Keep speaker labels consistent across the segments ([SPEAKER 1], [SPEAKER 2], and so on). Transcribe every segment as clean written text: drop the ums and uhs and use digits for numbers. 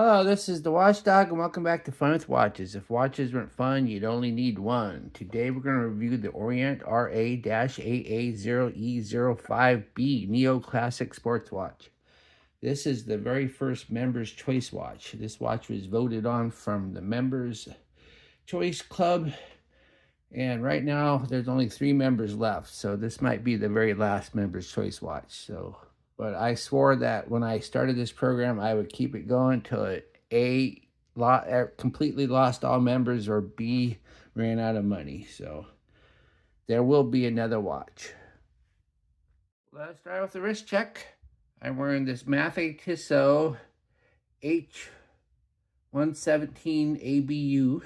[SPEAKER 1] Hello, this is the Watchdog, and welcome back to Fun with Watches. If watches weren't fun, you'd only need one. Today we're going to review the Orient RA-AA0E05B Neo Classic Sports Watch. This is the very first Members' Choice Watch. This watch was voted on from the Members' Choice Club, and right now there's only 3 members left, so this might be the very last Members' Choice Watch. But I swore that when I started this program, I would keep it going till it completely lost all members, or B, ran out of money. So there will be another watch. Let's start with the wrist check. I'm wearing this Mafe Tissot H117 ABU,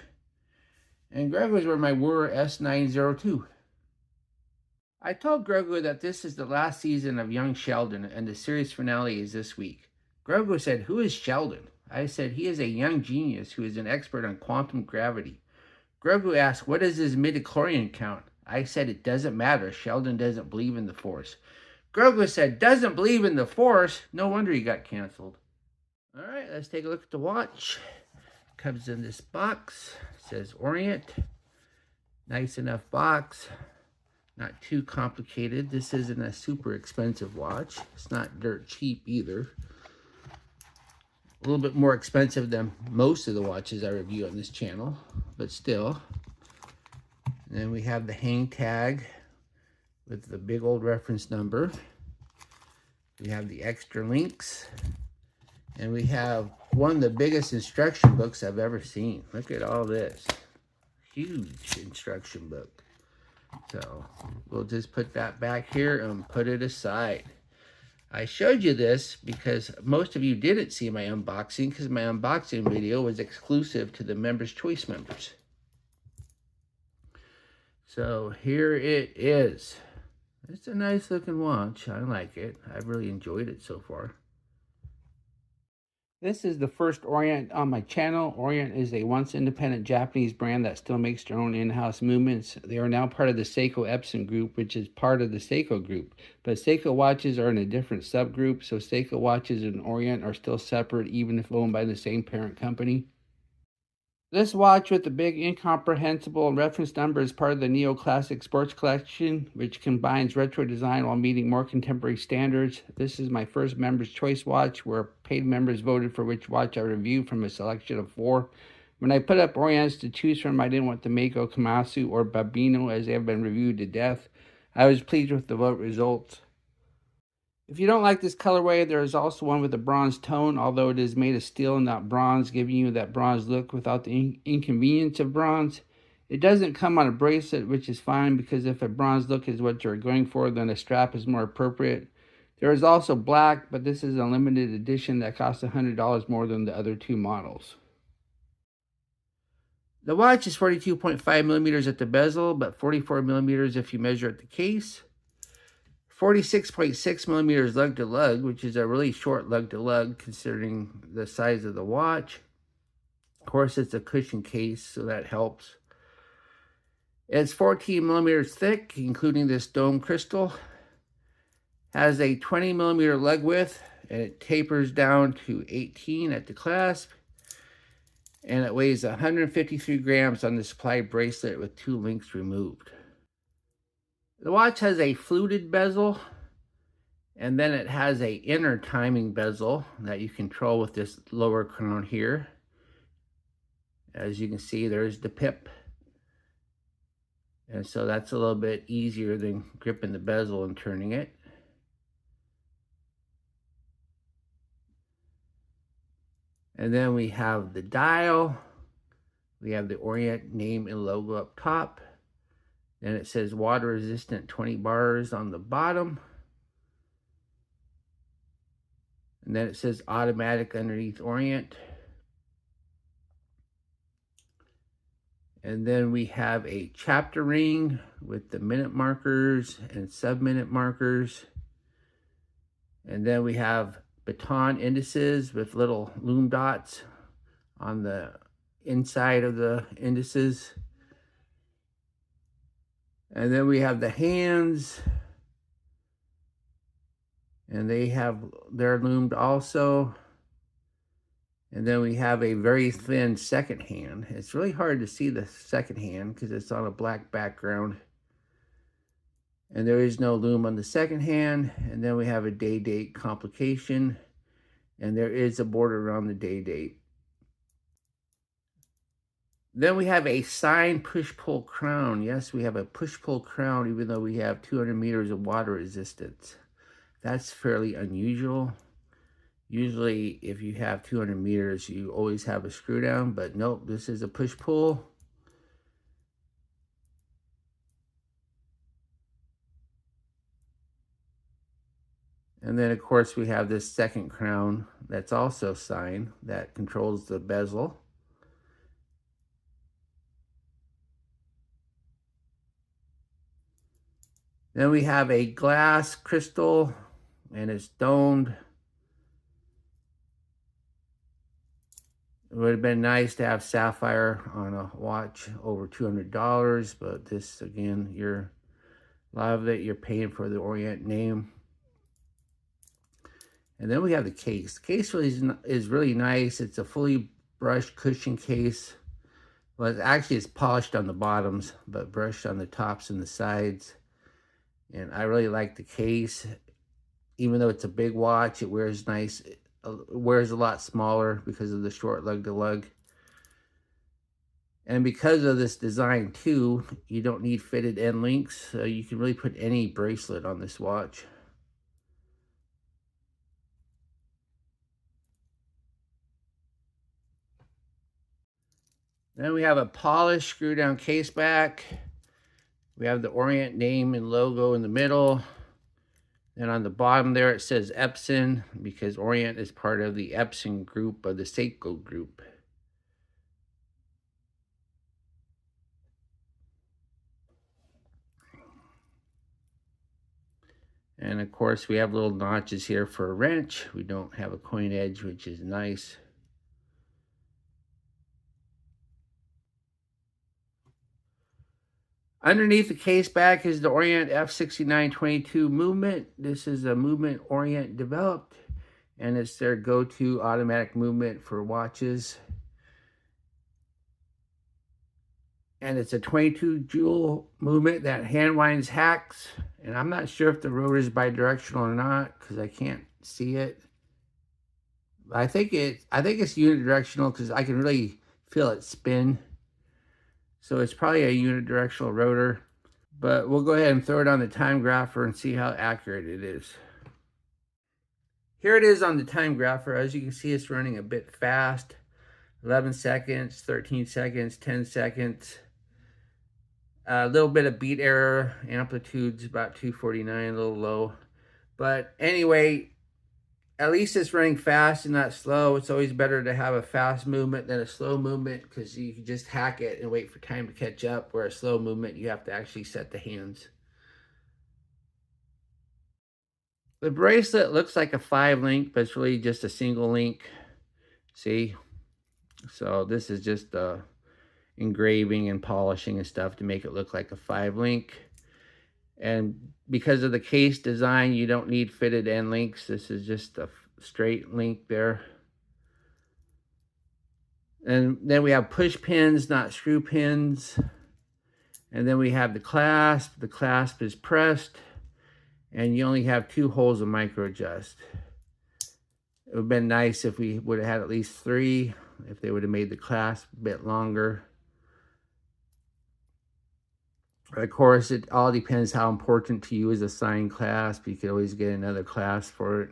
[SPEAKER 1] and Greg was wearing my Wur S902. I told Grogu that this is the last season of Young Sheldon and the series finale is this week. Grogu said, "Who is Sheldon?" I said, "He is a young genius who is an expert on quantum gravity." Grogu asked, "What is his midichlorian count?" I said, "It doesn't matter. Sheldon doesn't believe in the Force." Grogu said, "Doesn't believe in the Force? No wonder he got canceled." All right, let's take a look at the watch. Comes in this box. It says Orient. Nice enough box. Not too complicated. This isn't a super expensive watch. It's not dirt cheap either. A little bit more expensive than most of the watches I review on this channel, but still. And then we have the hang tag with the big old reference number. We have the extra links. And we have one of the biggest instruction books I've ever seen. Look at all this. Huge instruction book. So we'll just put that back here and put it aside. I showed you this because most of you didn't see my unboxing, because my unboxing video was exclusive to the Members' Choice members. So here it is. It's a nice looking watch. I like it. I've really enjoyed it so far. This is the first Orient on my channel. Orient is a once independent Japanese brand that still makes their own in-house movements. They are now part of the Seiko Epson group, which is part of the Seiko group. But Seiko watches are in a different subgroup, so Seiko watches and Orient are still separate, even if owned by the same parent company. This watch with the big incomprehensible reference number is part of the Neo Classic Sports collection, which combines retro design while meeting more contemporary standards. This is my first Members' Choice watch, where paid members voted for which watch I review from a selection of 4. When I put up Orients to choose from, I didn't want the Mako, Komatsu, or Babino, as they have been reviewed to death. I was pleased with the vote results. If you don't like this colorway, there is also one with a bronze tone, although it is made of steel and not bronze, giving you that bronze look without the inconvenience of bronze. It doesn't come on a bracelet, which is fine, because if a bronze look is what you're going for, then a strap is more appropriate. There is also black, but this is a limited edition that costs $100 more than the other 2 models. The watch is 42.5 millimeters at the bezel, but 44 millimeters if you measure at the case. 46.6 millimeters lug to lug, which is a really short lug to lug considering the size of the watch. Of course, it's a cushion case, so that helps. It's 14 millimeters thick, including this dome crystal. Has a 20 millimeter lug width, and it tapers down to 18 at the clasp. And it weighs 153 grams on the supplied bracelet with 2 links removed. The watch has a fluted bezel, and then it has a inner timing bezel that you control with this lower crown here. As you can see, there's the pip. And so that's a little bit easier than gripping the bezel and turning it. And then we have the dial. We have the Orient name and logo up top. Then it says water resistant 20 bars on the bottom. And then it says automatic underneath Orient. And then we have a chapter ring with the minute markers and sub-minute markers. And then we have baton indices with little loom dots on the inside of the indices. And then we have the hands, and they're loomed also. And then we have a very thin second hand. It's really hard to see the second hand because it's on a black background. And there is no loom on the second hand. And then we have a day date complication. And there is a border around the day date. Then we have a signed push-pull crown. Yes, we have a push-pull crown even though we have 200 meters of water resistance. That's fairly unusual. Usually, if you have 200 meters, you always have a screw down, but nope, this is a push-pull. And then, of course, we have this second crown that's also signed that controls the bezel. Then we have a glass crystal, and it's domed. It would have been nice to have sapphire on a watch over $200, but this, again, a lot of it you're paying for the Orient name. And then we have the case. The case is really nice. It's a fully brushed cushion case. Well, it's polished on the bottoms, but brushed on the tops and the sides. And I really like the case. Even though it's a big watch, it wears nice. It wears a lot smaller because of the short lug-to-lug. And because of this design too, you don't need fitted end links. So you can really put any bracelet on this watch. Then we have a polished screw down case back. We have the Orient name and logo in the middle. Then on the bottom there, it says Epson because Orient is part of the Epson group of the Seiko group. And of course, we have little notches here for a wrench. We don't have a coin edge, which is nice. Underneath the case back is the Orient F6922 movement. This is a movement Orient developed, and it's their go-to automatic movement for watches. And it's a 22 jewel movement that hand winds hacks. And I'm not sure if the rotor is bidirectional or not because I can't see it. I think it's unidirectional because I can really feel it spin. So it's probably a unidirectional rotor, but we'll go ahead and throw it on the time grapher and see how accurate it is. Here it is on the time grapher. As you can see, it's running a bit fast. 11 seconds, 13 seconds, 10 seconds. A little bit of beat error. Amplitude's about 249, a little low. But anyway, at least it's running fast and not slow. It's always better to have a fast movement than a slow movement because you can just hack it and wait for time to catch up, where a slow movement, you have to actually set the hands. The bracelet looks like a 5-link, but it's really just a single link. See? So this is just engraving and polishing and stuff to make it look like a 5-link. And because of the case design, you don't need fitted end links. This is just a straight link there. And then we have push pins, not screw pins. And then we have the clasp. The clasp is pressed. And you only have 2 holes of micro adjust. It would have been nice if we would have had at least 3, if they would have made the clasp a bit longer. Of course, it all depends how important to you is a signed clasp. You could always get another clasp for it.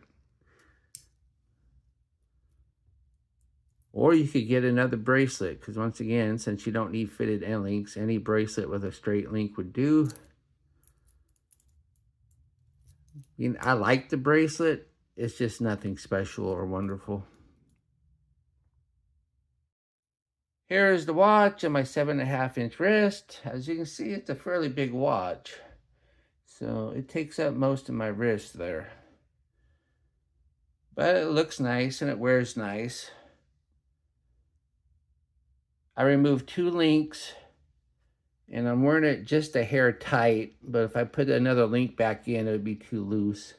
[SPEAKER 1] Or you could get another bracelet, because once again, since you don't need fitted end links, any bracelet with a straight link would do. I like the bracelet. It's just nothing special or wonderful. Here is the watch on my 7.5-inch wrist. As you can see, it's a fairly big watch. So it takes up most of my wrist there. But it looks nice and it wears nice. I removed 2 links and I'm wearing it just a hair tight, but if I put another link back in, it would be too loose.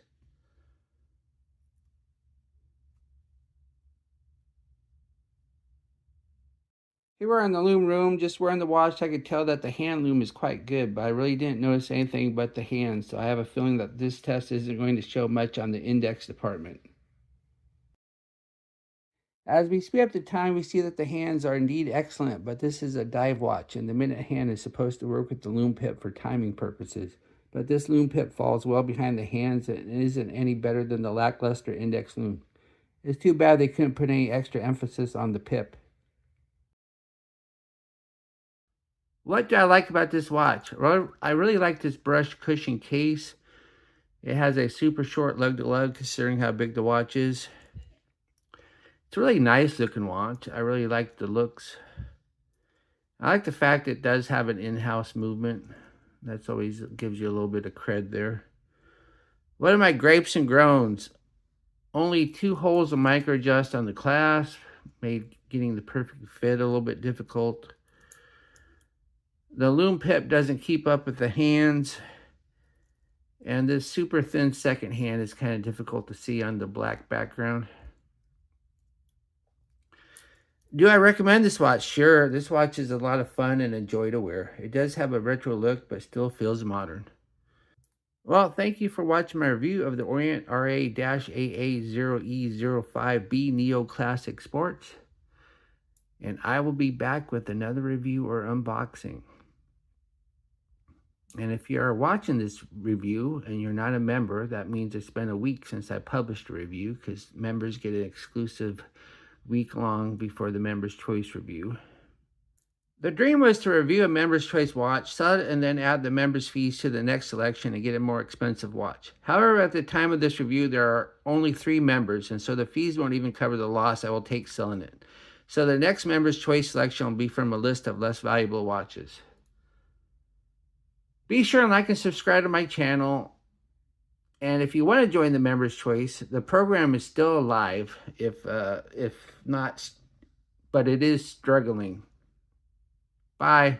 [SPEAKER 1] Here we're in the loom room, just wearing the watch. I could tell that the hand loom is quite good, but I really didn't notice anything but the hands, so I have a feeling that this test isn't going to show much on the index department. As we speed up the time, we see that the hands are indeed excellent, but this is a dive watch, and the minute hand is supposed to work with the loom pip for timing purposes. But this loom pip falls well behind the hands and isn't any better than the lackluster index loom. It's too bad they couldn't put any extra emphasis on the pip. What do I like about this watch? Well, I really like this brushed cushion case. It has a super short lug-to-lug considering how big the watch is. It's a really nice looking watch. I really like the looks. I like the fact it does have an in-house movement. That's always gives you a little bit of cred there. What are my grapes and groans? Only 2 holes of micro adjust on the clasp, made getting the perfect fit a little bit difficult. The loom pip doesn't keep up with the hands, and this super thin second hand is kind of difficult to see on the black background. Do I recommend this watch? Sure, this watch is a lot of fun and a joy to wear. It does have a retro look, but still feels modern. Well, thank you for watching my review of the Orient RA-AA0E05B Neo Classic Sports. And I will be back with another review or unboxing. And if you are watching this review and you're not a member, that means it's been a week since I published a review, because members get an exclusive week-long before the Members' Choice review. The dream was to review a Members' Choice watch, sell it, and then add the members' fees to the next selection and get a more expensive watch. However, at the time of this review, there are only 3 members, and so the fees won't even cover the loss I will take selling it. So the next Members' Choice selection will be from a list of less valuable watches. Be sure and like and subscribe to my channel. And if you want to join the Members' Choice, the program is still alive, if not, but it is struggling. Bye.